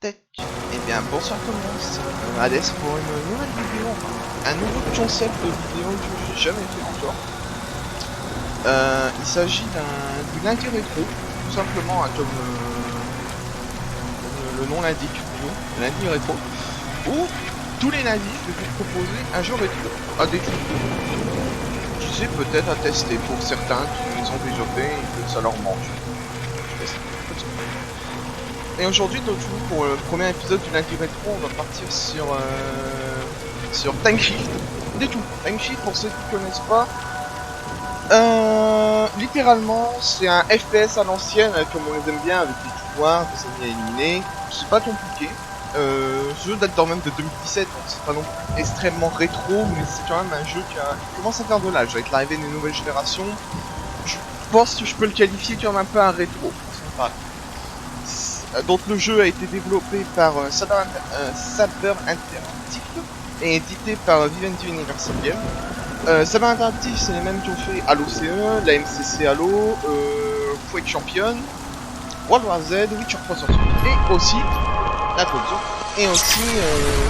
Tech. Eh bien bonsoir tout le monde, c'est Hades pour une nouvelle vidéo, un nouveau concept de vidéo que j'ai jamais fait encore. Il s'agit du lundi rétro, tout simplement comme le nom l'indique, lundi rétro, où tous les lundis je vais vous proposer un jeu rétro à découvrir. Qui sait, peut-être à tester pour certains qui ont déjà fait et que ça leur manque. Et aujourd'hui, donc, pour le premier épisode du lundi rétro, on va partir sur Time Shift. Du tout. Time Shift, pour ceux qui ne connaissent pas, littéralement, c'est un FPS à l'ancienne, comme on les aime bien, avec des pouvoirs, des ennemis à éliminer. C'est pas compliqué. Ce jeu date quand même de 2017, donc c'est pas non plus extrêmement rétro, mais c'est quand même un jeu qui commence à faire de l'âge. Avec l'arrivée des nouvelles générations, je pense que je peux le qualifier comme un peu un rétro. Donc le jeu a été développé par Saber Interactive et édité par Vivendi Universal Game. Saber Interactive, c'est les mêmes qui ont fait Halo CE, la MCC Halo, Quake Champion, World War Z, Witcher 3 sur Switch et aussi la console et aussi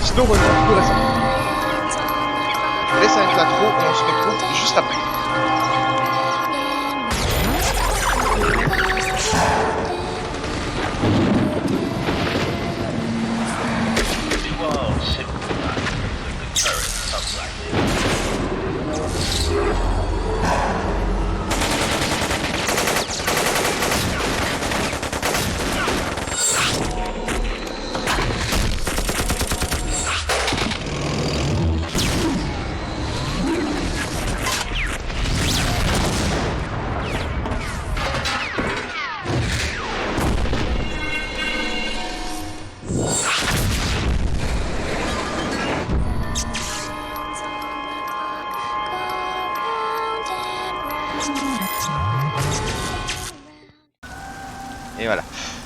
SnowRunner tout récemment. Je laisse avec l'intro et on se retrouve juste après. Et voilà,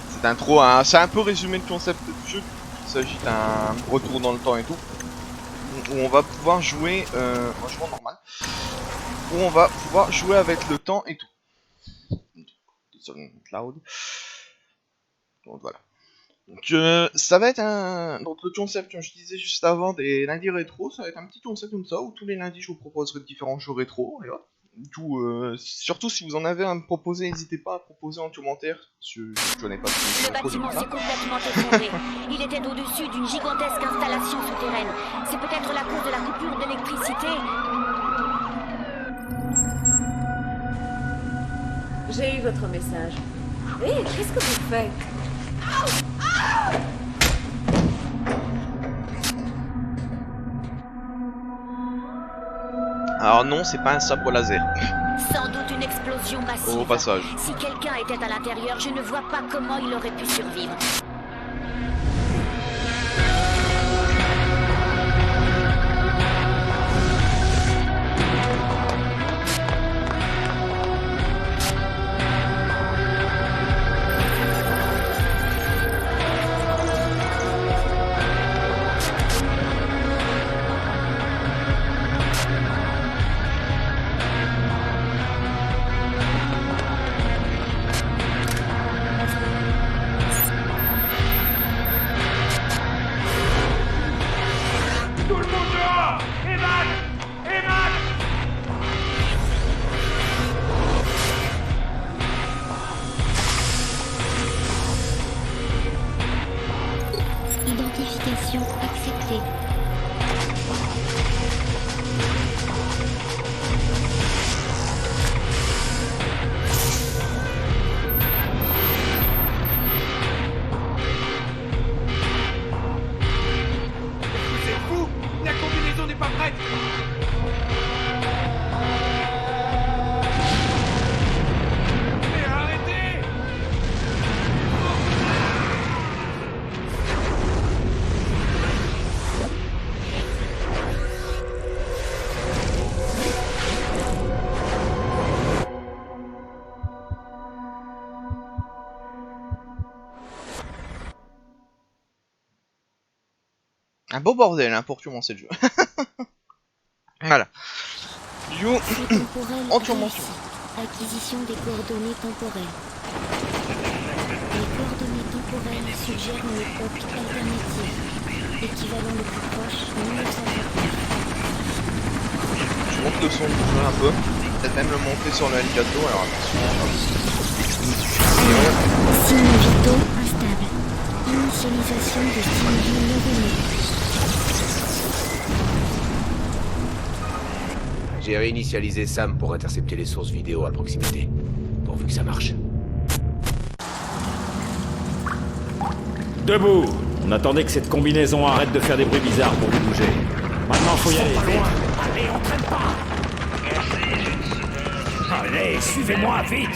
cette intro, hein, c'est un peu résumé le concept du jeu. Il s'agit d'un retour dans le temps et tout, où on va pouvoir jouer, franchement normal, où on va pouvoir jouer avec le temps et tout. Cloud. Donc voilà. Donc ça va être donc le concept, comme je disais juste avant, des lundis rétro, ça va être un petit concept comme ça, où tous les lundis je vous proposerai différents jeux rétro, et voilà. Tout, surtout si vous en avez à me proposer, n'hésitez pas à proposer en commentaire, je connais pas Le bâtiment s'est complètement effondré. Il était au-dessus d'une gigantesque installation souterraine. C'est peut-être la cause de la coupure d'électricité. J'ai eu votre message. Hé, qu'est-ce que vous faites? Alors non, c'est pas un sabre laser. Sans doute une explosion massive. Au passage. Si quelqu'un était à l'intérieur, je ne vois pas comment il aurait pu survivre. Identification acceptée. C'est fou! La combinaison n'est pas prête! Mais arrêtez! Un beau bordel hein, pour commencer le jeu. Voilà. You en mention. Acquisition des coordonnées temporelles. Les coordonnées temporelles suggère une époque alternative. Équivalent le plus proche, 1929. Je monte le son du jeu un peu. Peut-être même le monter sur le Elgato, alors attention. Signe vitaux instable. Initialisation de signe vie nouveau-né. J'ai réinitialisé Sam pour intercepter les sources vidéo à proximité. Pourvu que ça marche. Debout! On attendait que cette combinaison arrête de faire des bruits bizarres pour vous bouger. Maintenant, faut y aller. Allez, on traîne pas. Allez, suivez-moi, vite.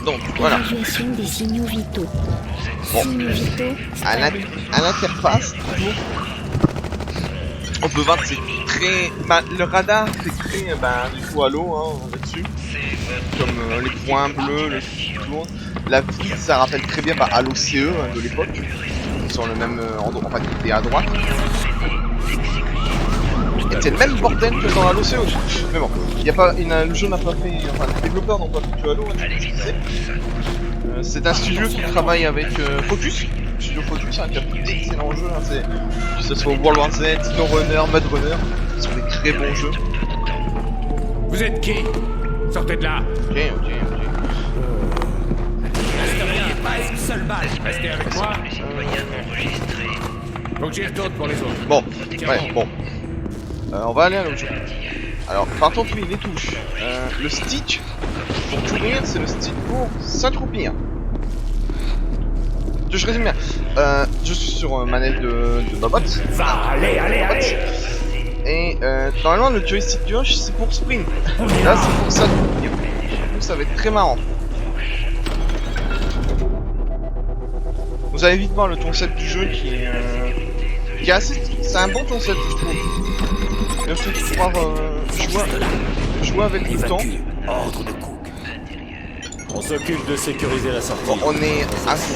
Donc voilà. Évaluation des signaux vitaux. Bon. Signaux vitaux À l'interface, toujours, on peut voir que c'est très... Bah, le radar, c'est très... du coup, à l'eau, hein, là-dessus. Comme les points bleus, le qui tourne. La ville, ça rappelle très bien à l'OCE de l'époque. Ils sont le même endroit, enfin, qui est à droite. Et c'est le même bordel que dans l'OCE aussi. Mais bon, y a pas, le jeu n'a pas fait... Enfin, les développeurs n'ont pas fait que Halo, hein, c'est un studio qui travaille avec Focus. Studio Focus, hein, qui a fait d'excellents jeux. Hein, que ce soit World War Z, SnowRunner, Mud Runner, ce sont des très bons jeux. Vous êtes qui? Sortez de là. Ok. N'ayez pas une seule balle. Restez avec moi. Faut que j'y retourne pour les autres. Bon, ouais, bon. On va aller à l'autre jeu. Alors, partons depuis les touches. Le stick, pour courir, c'est le stick pour s'accroupir. Je résume bien. Je suis sur manette de Bobot. Va, allez. Et normalement, le joystick gauche, c'est pour sprint. Là, c'est pour s'accroupir. Donc, ça va être très marrant. Vous allez vite voir le concept du jeu qui est assez... C'est un bon concept, je trouve. Il faut pouvoir jouer avec le temps. Ordre de Cook. On s'occupe de sécuriser la sortie. Bon, on est assez...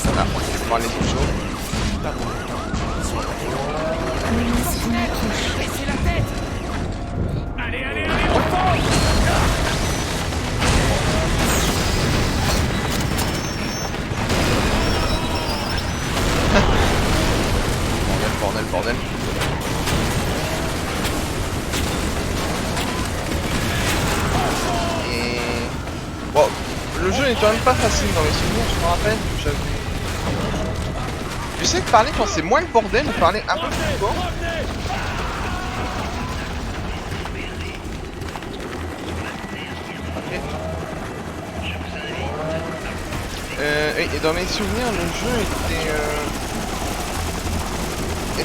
Voilà, on va voir les autres choses. menace en approche. Baissez la tête. Allez, on fonce. Bordel. Et... Bon, le jeu est quand même pas facile dans les souvenirs, je me rappelle que j'avais... J'essaie de parler quand c'est moins le bordel, de parler un peu plus fort. Ok. Et dans mes souvenirs, le jeu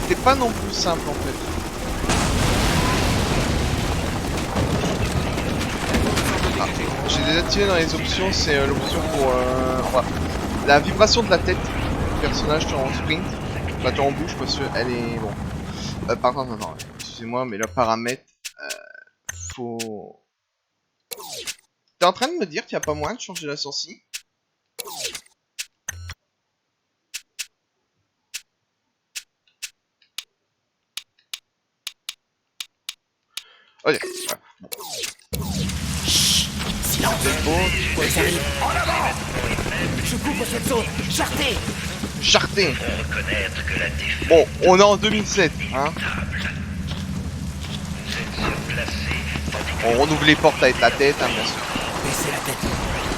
était pas non plus simple en fait. Ah, j'ai désactivé dans les options, c'est l'option pour voilà. La vibration de la tête du personnage en sprint. Bah en bouge parce qu'elle est bon. Par contre, non, excusez-moi, mais le paramètre faut. T'es en train de me dire qu'il n'y a pas moyen de changer la sourcille? Ok, voilà. Bon. Silence. Ils arrivent. En avant. Je couvre cette zone. Charté. Bon, on est en 2007, hein. On renouvelle les portes avec la tête, hein, bien sûr. Baissez la tête.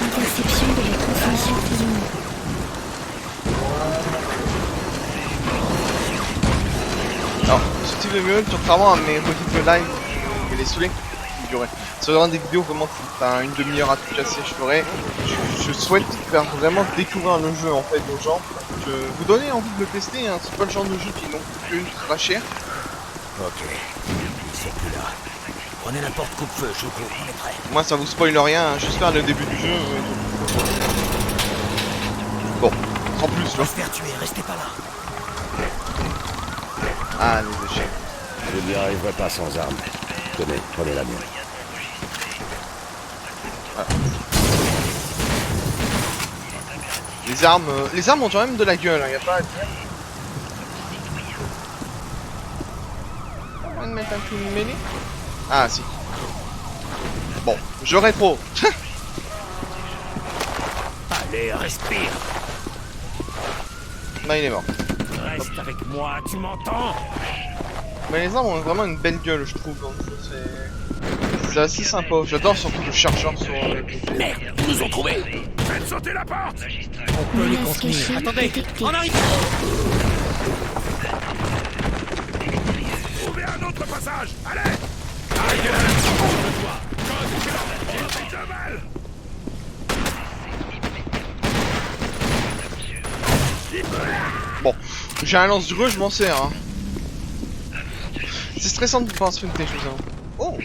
Interception de la transmission fusionnée. Alors, ce type de mieux, contrairement à mes multiples lives, je vais les saouler. Ça va des vidéos vraiment enfin, une demi-heure à tout casser, je ferai. Je souhaite faire vraiment découvrir le jeu en fait aux gens. Vous donner envie de le tester, hein. C'est pas le genre de jeu qui non plus ultra cher. Ok. Ils sont plus là. Prenez la porte coupe-feu, je cours, on est prêt. Moi ça vous spoil rien, hein. Juste faire le début du jeu. Bon, sans plus, On va se faire tuer, restez pas là. Ah, les échecs. Je n'y arriverai pas sans armes. Tenez, prenez la mienne. Voilà. Les armes ont quand même de la gueule, hein. Y a pas à dire. On va mettre un coup de mêlée. Ah, si. Bon, je rétro. Allez, respire. Bah il est mort. Reste avec moi, tu m'entends? Mais les armes ont vraiment une belle gueule, je trouve, dans le jeu. C'est assez sympa. J'adore surtout le chargeur sur le côté. Merde, ils nous ont trouvés. Faites sauter la porte. On peut les Menace contenir. cachée Attendez, détectée. on arrive. Trouvez un autre passage. Allez. Arrivez là. Toi. J'ai de mal. Bon, j'ai un lance-greux, je m'en sers. Hein. C'est stressant de pouvoir sprinter, je vous avoue. Oh.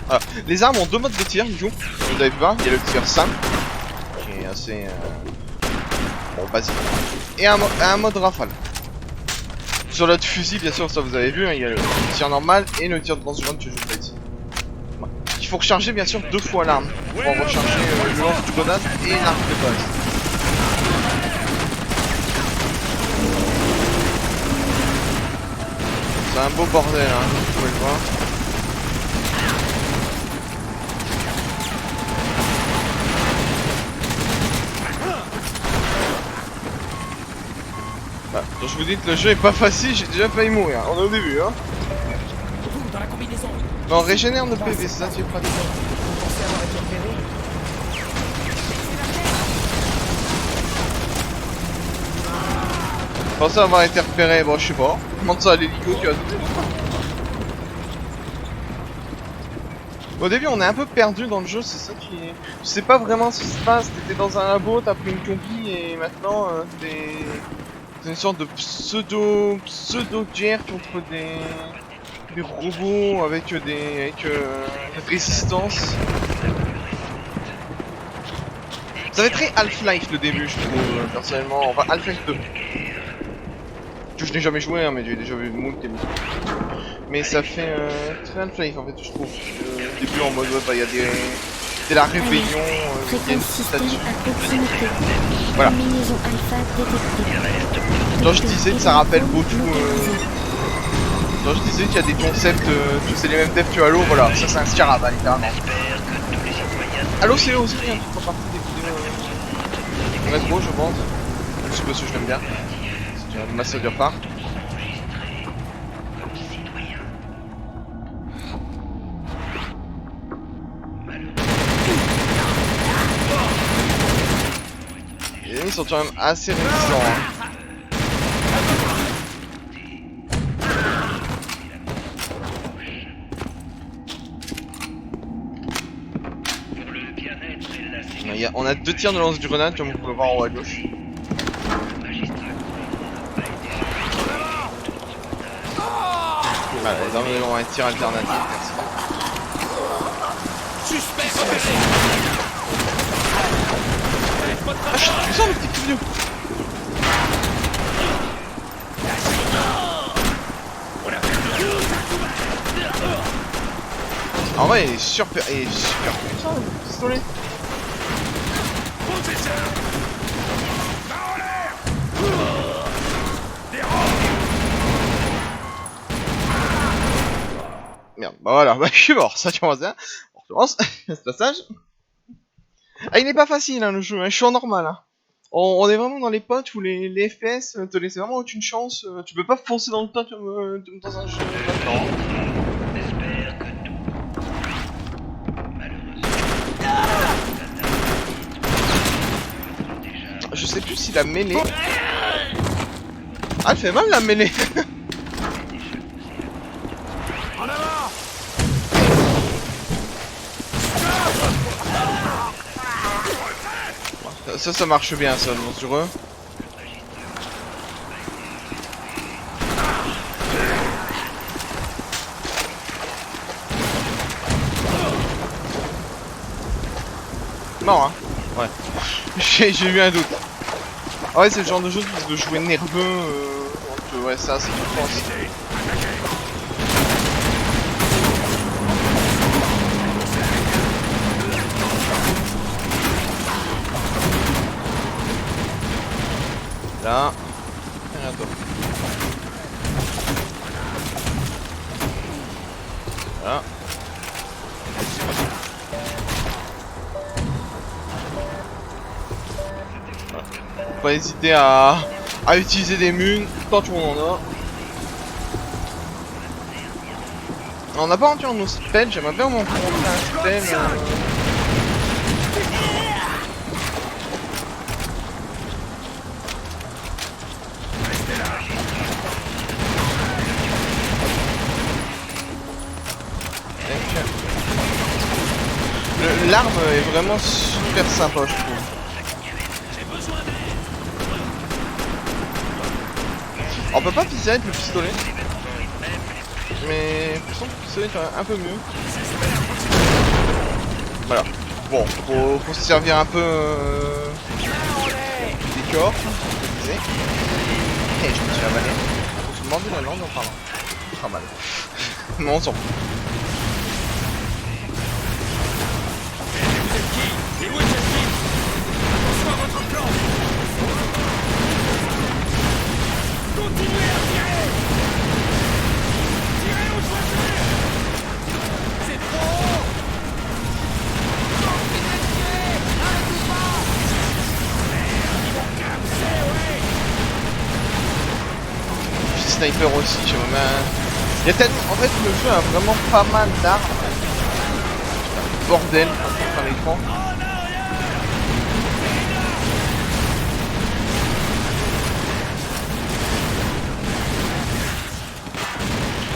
Alors, les armes ont deux modes de tir, du coup. Vous avez vu, hein, il y a le tir simple, qui est assez bon, basique, et un mode rafale. Sur l'autre fusil, bien sûr, ça vous avez vu, hein, il y a le tir normal et le tir de lance-drone que je vous ai dit. Ouais. Il faut recharger, bien sûr, 2 fois l'arme pour recharger le lance du grenade et l'arme de base. C'est un beau bordel, hein, vous pouvez le voir. Voilà. Donc je vous dis que le jeu est pas facile, j'ai déjà failli mourir. On est au début, hein. Vous, dans la combinaison. Non, régénère nos PV, c'est ça, tu es pas d'accord. Vous pensez avoir été repéré? Je pensais avoir été repéré, bon je sais pas. Comment ça, l'hélico tu as douté? Au début on est un peu perdu dans le jeu, c'est ça qui est... Tu sais pas vraiment ce qui se passe, t'étais dans un labo, t'as pris une combi et maintenant t'es une sorte de pseudo-guerre contre des robots avec des résistances. Ça fait très Half-Life le début je trouve, personnellement, enfin Half-Life 2. Que je n'ai jamais joué, hein, mais j'ai déjà vu moult début. Mais ça fait très Half-Life en fait, je trouve. Le début en mode, ouais, bah, y a c'est la rébellion, il y a une Fréquence système statue. à proximité. Voilà. Combinaison alpha détectée. Quand je disais que ça rappelle beaucoup... Quand je disais qu'il y a des concepts, que c'est les mêmes devs que Halo, voilà, ça c'est un Scarab, littéralement. Halo c'est aussi un truc en partie des vidéos rétro, je pense. C'est parce que je l'aime bien. C'est une masse de part. Les ennemis sont quand même assez résistants. Hein. On a 2 tirs de lance du grenade comme vous pouvez le voir en haut à gauche. Voilà, les armes ont un tir alternatif. Suspect Ah, je sens le petit vieux. En vrai, il est super puissant le pistolet. Merde, bah voilà, bah je suis mort, ça tu vois ça. On recommence, ce passage. Ah, il n'est pas facile hein, le jeu, hein. Je suis en normal. Hein. On est vraiment dans les potes où les FPS te laissent vraiment aucune chance. Tu peux pas foncer dans le tas comme dans un jeu maintenant. Je sais plus si la mêlée... Ah, elle fait mal la mêlée. En avant. Ça marche bien ça, non sur eux. Mort hein. Ouais. J'ai eu un doute. Ah ouais, c'est le genre de jeu de jouer nerveux. Donc ouais, ça c'est tout pense. Là. Rien d'autre. Voilà. Voilà. Faut pas hésiter à utiliser des munes tant qu'on en a. On n'a pas rendu nos spells, j'aimerais bien m'en prendre un spell. L'arme est vraiment super sympa, je trouve. On peut pas viser avec le pistolet, mais je sens que le pistolet est un peu mieux. Voilà. Bon, faut se servir un peu des corps, je disais. Et je me suis avalé. Faut se mordre la langue en parlant. Pas mal. Non, on s'en fout. Et où est cette fille? Attention à votre plan! Continuez à tirer! Tirez au choisir! C'est trop haut! Petit sniper aussi, j'ai vraiment... Il y a tellement... En fait, le jeu a vraiment pas mal d'armes. Bordel, par l'écran.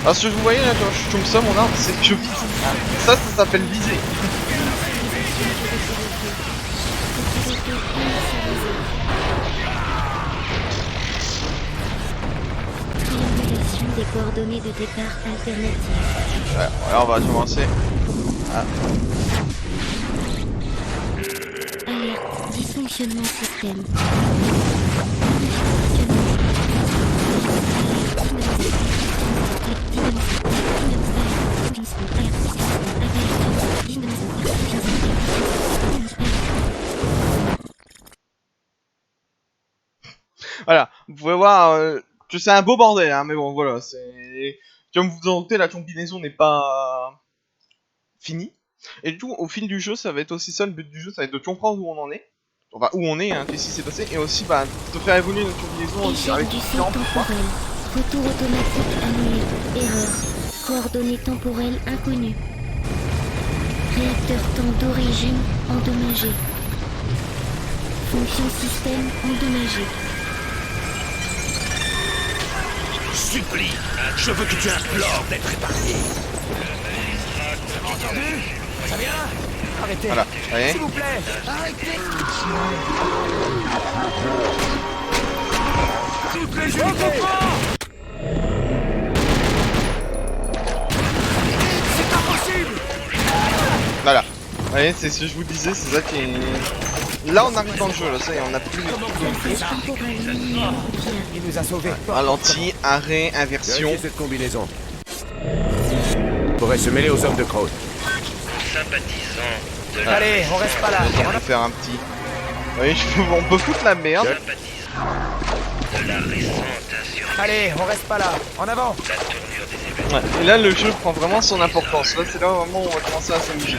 Alors ce que vous voyez là quand je tombe ça, mon arme, c'est que je vise. Ça s'appelle viser. Triangulation des coordonnées de départ alternatives. Ouais, alors on va commencer. Ah. Alerte, dysfonctionnement système. Voilà, vous pouvez voir que c'est un beau bordel, hein, mais bon voilà, c'est... Comme vous en doutez, la combinaison n'est pas finie. Et du coup, au fil du jeu, ça va être aussi ça, le but du jeu, ça va être de comprendre où on en est. Enfin, où on est, hein, qu'est-ce qui s'est passé, et aussi bah, de faire évoluer notre combinaison Échec avec du différents saut pouvoirs. temporel. Retour automatique annulé. Erreur. Coordonnées temporelles inconnues. Réacteur temps d'origine endommagé. Fonction système endommagée. Supplie, je veux que tu implores d'être épargné. Entendu? Ça vient? Arrêtez. Voilà, vous voyez. S'il vous plaît, arrêtez. Toutes les unités. C'est impossible. Voilà, vous voyez, c'est ce que je vous disais, c'est ça qui est... Là on arrive dans le jeu, là, ça y est, on a plus Passage temporel minimum observé. Il nous a sauvés. ralenti, arrêt, inversion. Vérifiez cette combinaison. Pourrait se mêler aux hommes de Kraut. Allez, on reste pas là. On va faire un petit... Vous voyez, on peut foutre la merde. Allez, on reste pas là. En avant. Ouais. Et là le jeu prend vraiment son importance, là c'est là vraiment où on va commencer à s'amuser.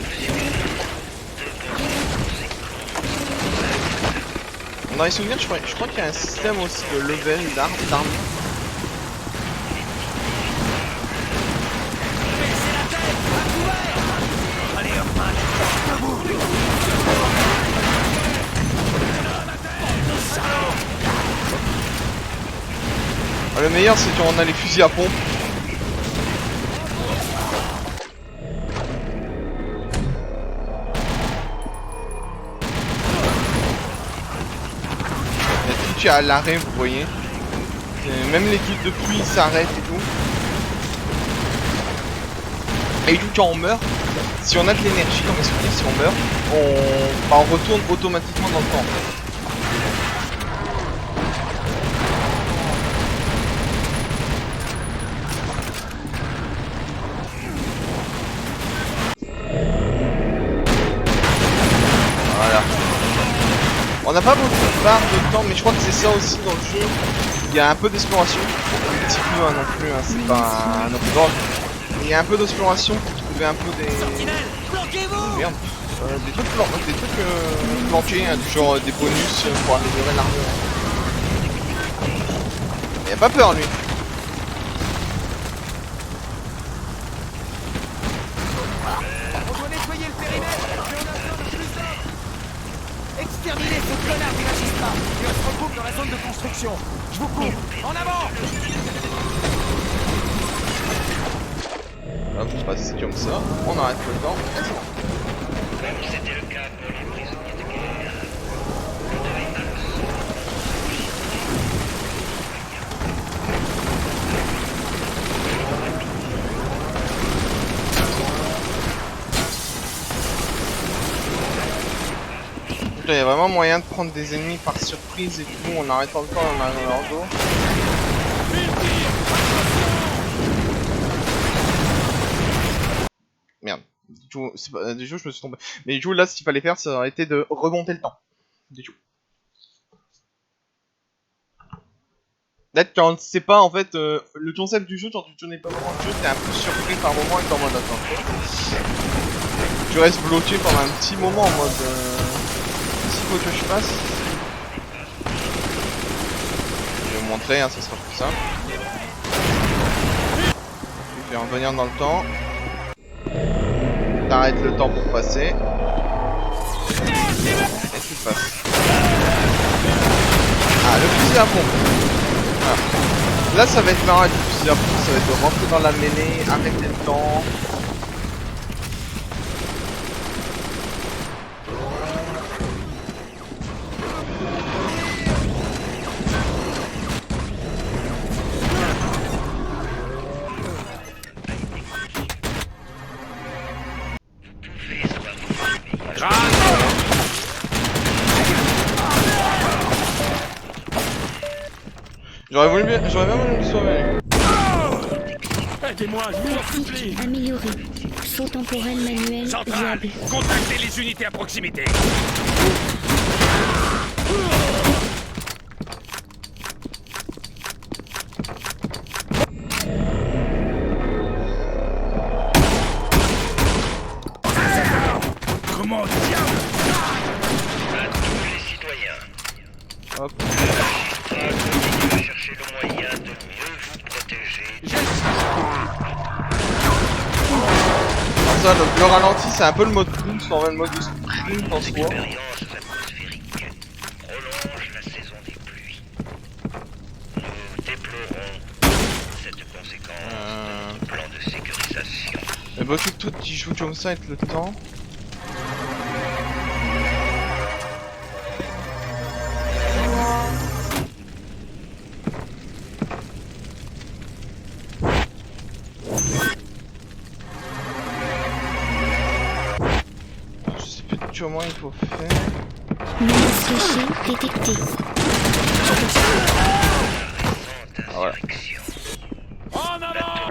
Dans les souvenirs, je crois qu'il y a un système aussi de level d'armes. Ah, le meilleur c'est quand on a les fusils à pompe. Tu es à l'arrêt, vous voyez. Et même les trucs de pluie s'arrêtent et tout. Et du coup, quand on meurt, si on a de l'énergie dans l'esprit, si on meurt, on retourne automatiquement dans le temps. Voilà. On n'a pas beaucoup de barres de temps, mais je crois que c'est ça aussi dans le jeu. Il y a un peu d'exploration. Un petit peu, hein, non plus, hein, c'est pas un open world. y a un peu d'exploration pour trouver un peu des... Merde. Des trucs planqués, hein, du genre des bonus pour améliorer l'armure. Il a pas peur lui. On doit nettoyer le périmètre et on a besoin de plus d'hommes. Exterminez ce connard qui n'agisse pas et on se regroupe dans la zone de construction. Je vous cours. En avant. Hop, je passe comme ça, on arrête le temps, et c'est bon. Comme c'était le cas pour les prisonniers de guerre, on devait Il y a vraiment moyen de prendre des ennemis par surprise et tout, on arrête le temps, on arrive dans leur dos. Merde, du coup, je me suis tombé. Mais du coup, là, ce qu'il fallait faire, ça aurait été de remonter le temps. Du coup. Peut-être quand tu sais pas, en fait, le concept du jeu, quand tu connais pas vraiment le jeu, t'es un peu surpris par moment et t'es en mode attends. Tu restes bloqué pendant un petit moment en mode... S'il faut que je fasse... Je vais vous montrer, hein, ça sera plus simple. Je vais revenir dans le temps. T'arrêtes le temps pour passer. Et tu passes. Ah, le fusil à pompe. Ah. Là, ça va être marrant avec le fusil à pompe, ça va être de rentrer dans la mêlée, arrêter le temps. J'aurais bien voulu le sauver. Aidez-moi, je vous en supplie. Tactique améliorée. Saut temporel manuel Centrale, viable. contactez les unités à proximité. Comment diable? à tous les citoyens. Hop. Continuez à chercher le moyen de mieux vous protéger. Ça, le ralenti, c'est un peu le mode boost, en vrai, le mode de sprint en soi. L'expérience atmosphérique prolonge la saison des pluies. Nous déplorons cette conséquence du plan de sécurisation. Mais bah, que toi, tu joues comme ça avec le temps. Je sais plus comment il faut faire. Menace cachée détectée. Ah, voilà. En avant!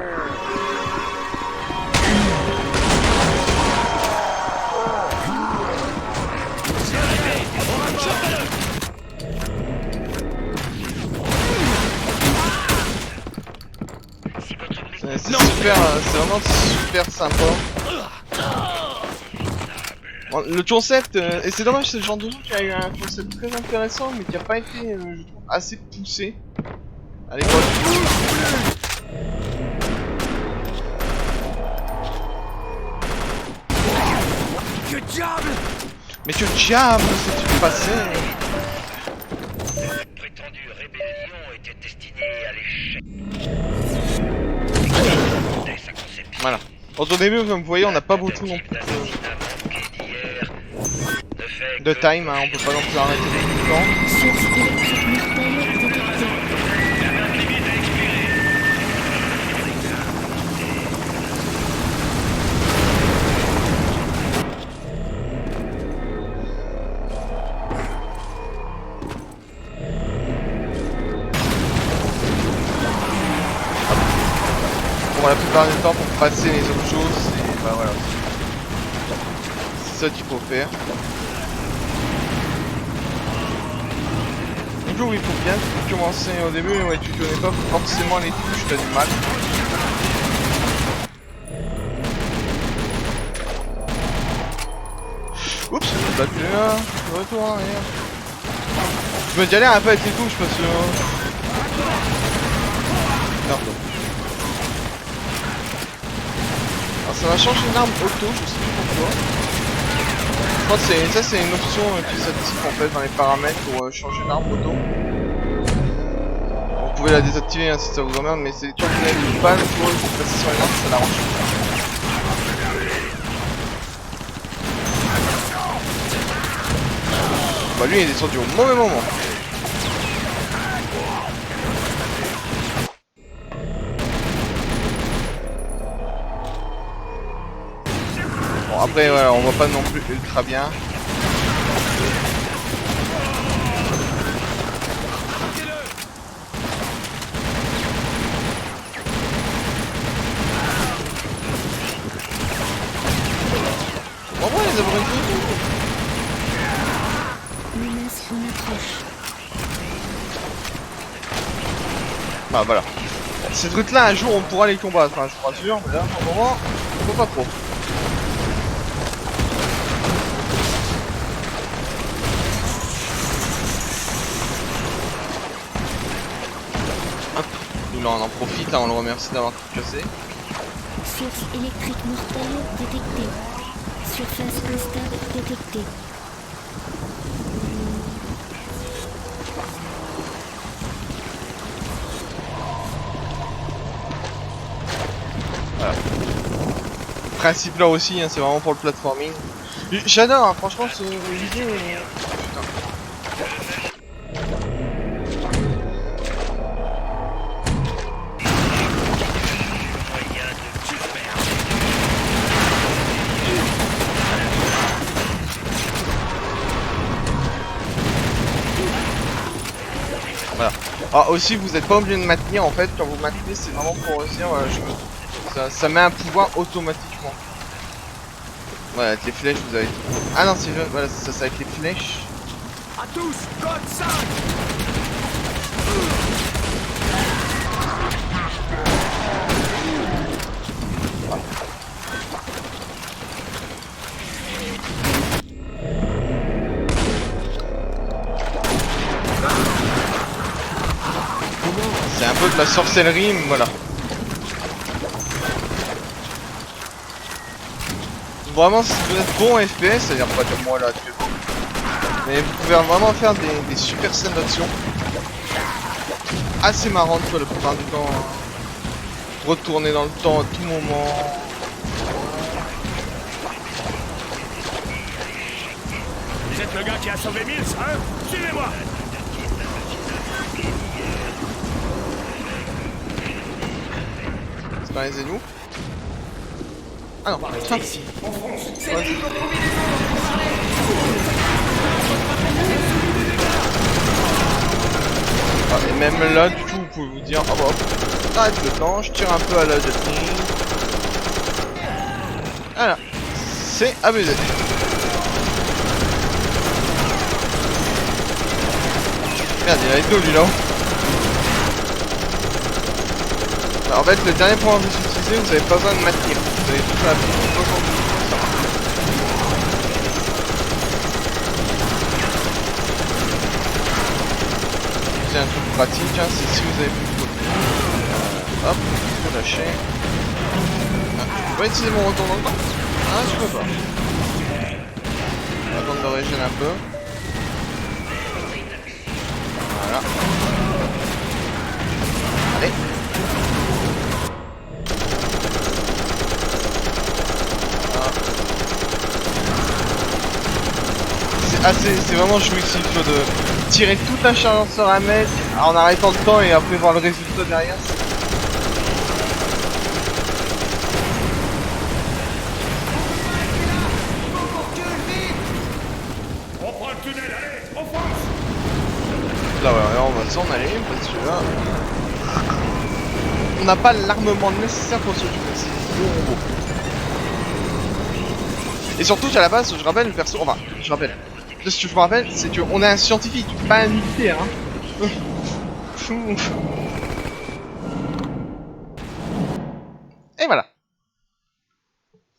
C'est super, c'est vraiment super sympa. Bon, le concept, et c'est dommage, c'est le genre de jeu qui a eu un concept très intéressant, mais qui a pas été, je trouve, assez poussé à l'époque. Que diable! Mais que diable s'est-il passé? Cette prétendue rébellion était destinée à l'échec. Dès sa conception, Voilà. Au début, comme vous voyez, on n'a pas beaucoup non plus l'assassinat manqué d'hier ne fait de que time, hein, on peut pas non plus arrêter tout le temps. Source électrique mortelle détectée. Bon, la plupart du temps, pour passer les autres choses, c'est bah voilà. C'est ça qu'il faut faire. Du coup, il faut bien commencer au début, ouais, tu connais pas forcément les touches, t'as du mal. Oups, j'ai battu là. De retour en arrière. Je me galère un peu avec les touches parce que... Merde. Alors ça va changer une arme auto, je sais plus pourquoi. Je crois que ça c'est une option qui s'active en fait dans les paramètres pour changer une arme auto. Vous pouvez la désactiver hein, si ça vous emmerde, mais c'est quand vous avez une balle pour passer sur une arme, ça l'arrange. Bah lui il est descendu au mauvais moment. Bon après voilà, on voit pas non plus ultra bien. Bon ouais les abrutis. Menace en approche. Bah voilà. Ces trucs là un jour on pourra les combattre, hein, je vous rassure, mais là pour le moment, on peut pas trop. Hop, nous là on en profite, hein, on le remercie d'avoir tout cassé. Source électrique mortelle détectée. Surface instable détectée. Voilà. Principe là aussi, hein, c'est vraiment pour le platforming. J'adore, hein, franchement ce vidéo. Putain. Voilà. Ah aussi vous êtes pas obligé de maintenir en fait, quand vous maintenez c'est vraiment pour dire voilà, ça met un pouvoir automatiquement. Voilà avec les flèches vous avez tout. Ah non c'est voilà ça c'est avec les flèches. À tous, code 5. C'est un peu de la sorcellerie, mais voilà. Vraiment, si vous êtes bon FPS, c'est-à-dire pas comme moi là actuellement, mais vous pouvez vraiment faire des super scènes d'action assez marrantes quoi, la plupart du temps. Retourner dans le temps à tout moment. Vous êtes le gars qui a sauvé Mills, hein? Suivez-moi! C'est pas les ennemis. Ah non, tiens. Ah, et même là, du coup, vous pouvez vous dire, ah bah hop, arrête le temps, je tire un peu à la jetting. Voilà, c'est abusé. Merde, il a les deux lui là. Alors, en fait, le dernier pouvoir que vous utilisez, vous avez pas besoin de maintenir. Vous avez tout à appuyer. C'est un truc pratique, hein, c'est si vous avez plus de côté. Hop, je peux lâcher. Ah, je peux pas utiliser mon retour dans le temps. Ah, je peux pas. On va attendre de régénérer un peu. Voilà. Allez. C'est vraiment jouissif de tirer toute la charge sur un mec en arrêtant le temps et après voir le résultat derrière. On prend le tunnel, allez, on fonce! Là ouais, on va s'en aller parce que là on n'a pas l'armement nécessaire pour se tuer, c'est gros robot. Et surtout qu'à la base, je rappelle le perso, enfin, je rappelle. Ce que je me rappelle, c'est qu'on est un scientifique, pas un militaire. Hein. Et voilà.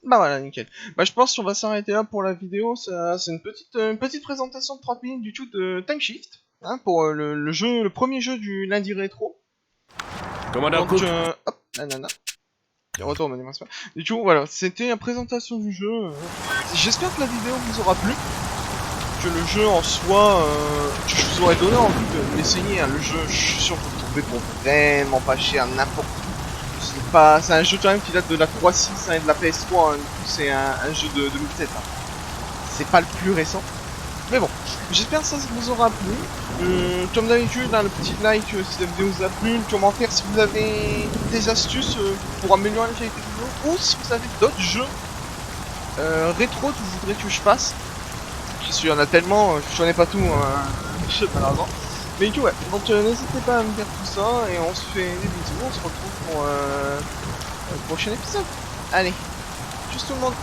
Bah voilà, nickel. Bah je pense qu'on va s'arrêter là pour la vidéo. C'est une petite présentation de 30 minutes du tout de Time Shift, hein, pour le premier jeu du lundi rétro. Commandant Donc, Cook, hop, la nana. Retour, du coup, voilà, c'était la présentation du jeu. J'espère que la vidéo vous aura plu. Que le jeu en soi, que je vous aurais donné envie de l'essayer. Hein. Le jeu, je suis sûr que vous le trouvez pour vraiment pas cher, n'importe où. C'est un jeu quand même qui date de la 3.6 hein, et de la PS3. Hein. Du coup, c'est un jeu de 2007. Hein. C'est pas le plus récent. Mais bon, j'espère que ça vous aura plu. Comme d'habitude, hein, le petit like si la vidéo vous a plu, le commentaire si vous avez des astuces pour améliorer la qualité vidéo, ou si vous avez d'autres jeux rétro que vous voudrez que je fasse. Je suis, il y en a tellement, je connais pas tout, je sais pas l'argent. Mais du coup, ouais, donc n'hésitez pas à me dire tout ça, et on se fait des bisous, on se retrouve pour le prochain épisode. Allez, tchuss tout le monde.